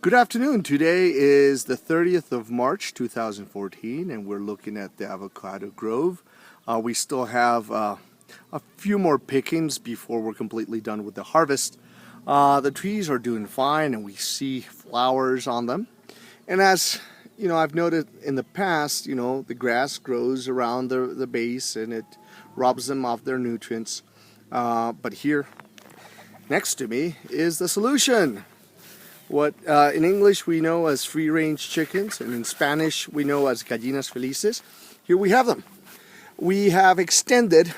Good afternoon. Today is the 30th of March 2014 and we're looking at the avocado grove. We still have a few more pickings before we're completely done with the harvest. The trees are doing fine and we see flowers on them. And as you know, I've noted in the past, the grass grows around the base and it robs them of their nutrients. But here next to me is the solution. What in English we know as free-range chickens, and in Spanish we know as gallinas felices. Here we have them. We have extended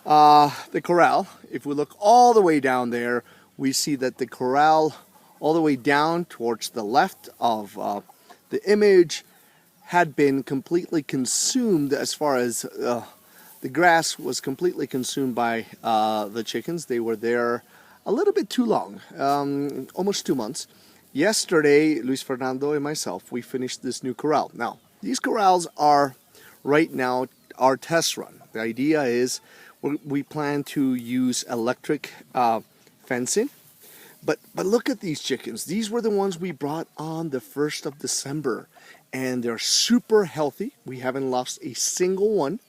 the corral. If we look all the way down there, we see that the corral all the way down towards the left of the image had been completely consumed. As far as the grass was completely consumed by the chickens. They were there a little bit too long, almost 2 months. Yesterday, Luis Fernando and myself, we finished this new corral. Now, these corrals are right now our test run. The idea is we plan to use electric fencing. But look at these chickens. These were the ones we brought on the 1st of December. And they're super healthy. We haven't lost a single one.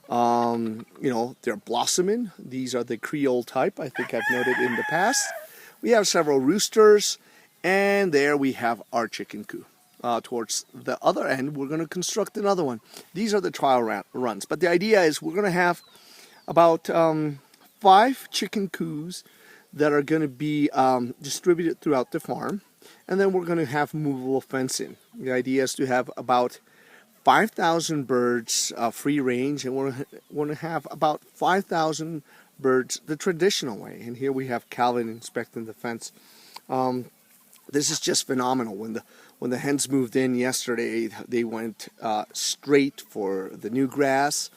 They're blossoming. These are the Creole type, I think I've noted in the past. We have several roosters, and there we have our chicken coop. Towards the other end, we're going to construct another one. These are the trial runs, but the idea is we're going to have about 5 chicken coops that are going to be distributed throughout the farm, and then we're going to have movable fencing. The idea is to have about 5,000 birds free range, and we're going to have about 5,000 birds the traditional way. And here we have Calvin inspecting the fence. This is just phenomenal. When the hens moved in yesterday, they went straight for the new grass.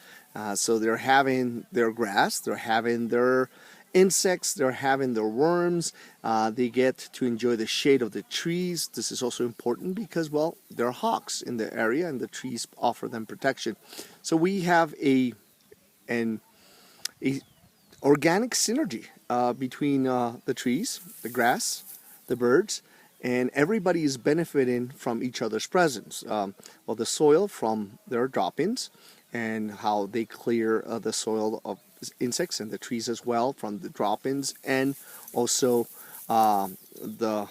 So they're having their grass, they're having their insects, they're having their worms. They get to enjoy the shade of the trees. This is also important because, well, there are hawks in the area and the trees offer them protection. So we have an organic synergy between the trees, the grass, the birds, and everybody is benefiting from each other's presence. The soil from their droppings and how they clear the soil of insects, and the trees as well from the drop-ins, and also the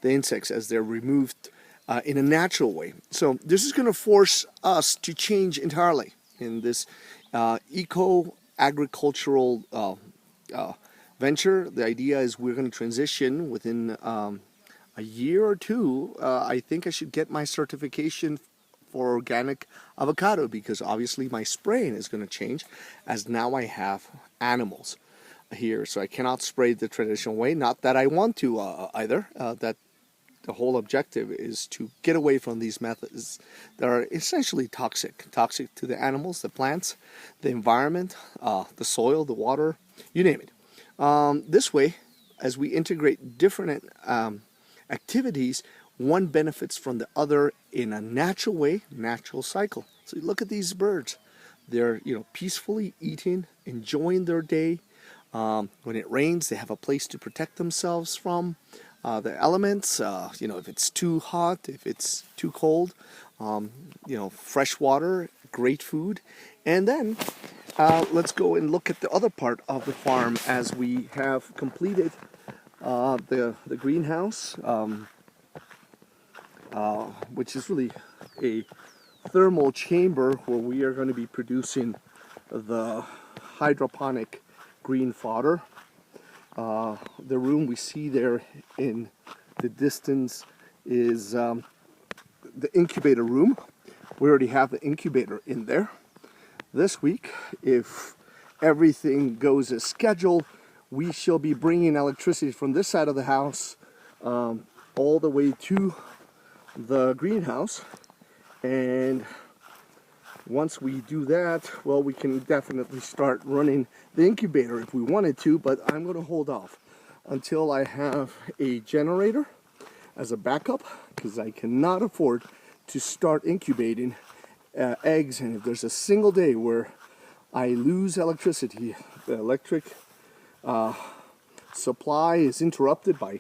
insects as they're removed in a natural way. So this is going to force us to change entirely in this eco-agricultural venture. The idea is we're going to transition within a year or two. I think I should get my certification for organic avocado, because obviously my spraying is going to change as now I have animals here, so I cannot spray the traditional way. Not that I want to either. That the whole objective is to get away from these methods that are essentially toxic to the animals, the plants, the environment, the soil, the water, you name it. This way, as we integrate different activities, one benefits from the other in a natural way, natural cycle. So look at these birds. They're peacefully eating, enjoying their day. When it rains, they have a place to protect themselves from the elements. If it's too hot, if it's too cold, fresh water, great food. And then let's go and look at the other part of the farm as we have completed the greenhouse. Which is really a thermal chamber where we are going to be producing the hydroponic green fodder. The room we see there in the distance is the incubator room. We already have the incubator in there. This week, if everything goes as scheduled, we shall be bringing electricity from this side of the house all the way to the greenhouse, and once we do that, well, we can definitely start running the incubator if we wanted to, but I'm going to hold off until I have a generator as a backup, because I cannot afford to start incubating eggs. And if there's a single day where I lose electricity, the electric supply is interrupted by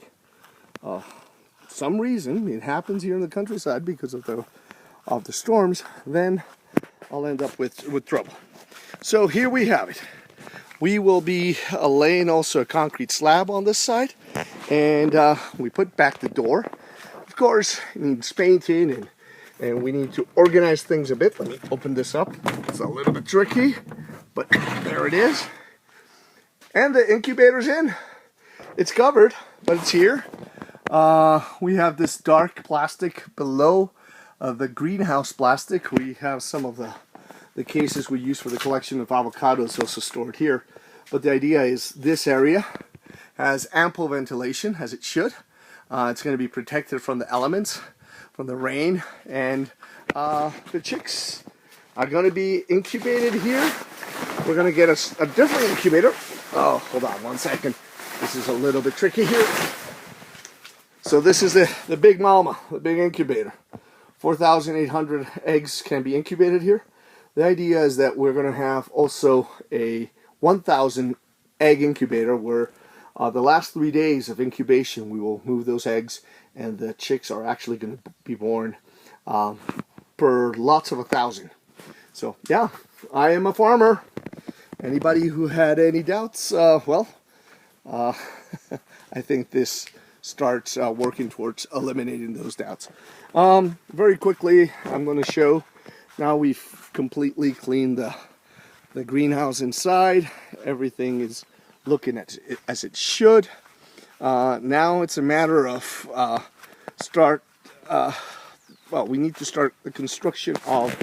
some reason it happens here in the countryside because of the storms, then I'll end up with trouble. So here we have it. We will be laying also a concrete slab on this side, and we put back the door. Of course, it needs painting, and we need to organize things a bit. Let me open this up. It's a little bit tricky, but there it is. And the incubator's in. It's covered, but it's here. We have this dark plastic below the greenhouse plastic. We have some of the cases we use for the collection of avocados also stored here. But the idea is this area has ample ventilation, as it should. It's going to be protected from the elements, from the rain, and the chicks are going to be incubated here. We're going to get a different incubator. Oh, hold on one second. This is a little bit tricky here. So this is the big mama, the big incubator. 4,800 eggs can be incubated here. The idea is that we're going to have also a 1,000 egg incubator where the last 3 days of incubation we will move those eggs, and the chicks are actually going to be born per lots of 1,000. So yeah, I am a farmer. Anybody who had any doubts, well, I think this starts working towards eliminating those doubts. Very quickly, I'm going to show, now we've completely cleaned the greenhouse inside. Everything is looking as it should. Now it's a matter of well, we need to start the construction of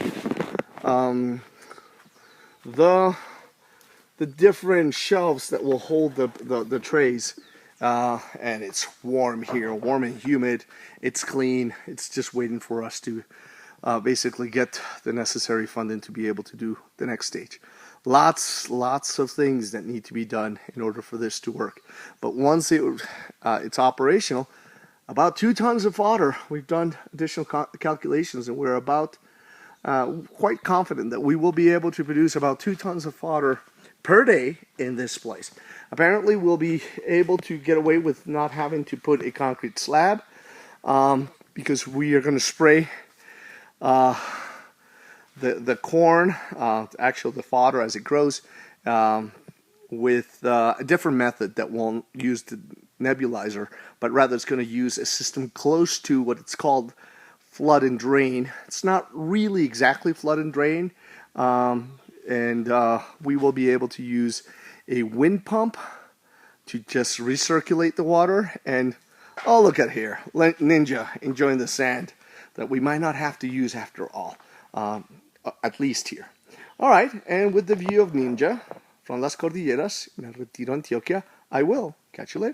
the different shelves that will hold the trays. And it's warm here, warm and humid. It's clean. It's just waiting for us to basically get the necessary funding to be able to do the next stage. Lots of things that need to be done in order for this to work. But once it's operational, about 2 tons of fodder. We've done additional calculations, and we're about quite confident that we will be able to produce about 2 tons of fodder per day in this place. Apparently we'll be able to get away with not having to put a concrete slab because we are going to spray the corn, actually the fodder as it grows, with a different method that won't use the nebulizer, but rather it's going to use a system close to what it's called flood and drain. It's not really exactly flood and drain, and we will be able to use a wind pump to just recirculate the water. And oh, look at here, Ninja enjoying the sand that we might not have to use after all, at least here. All right, and with the view of Ninja from Las Cordilleras in El Retiro, Antioquia, I will catch you later.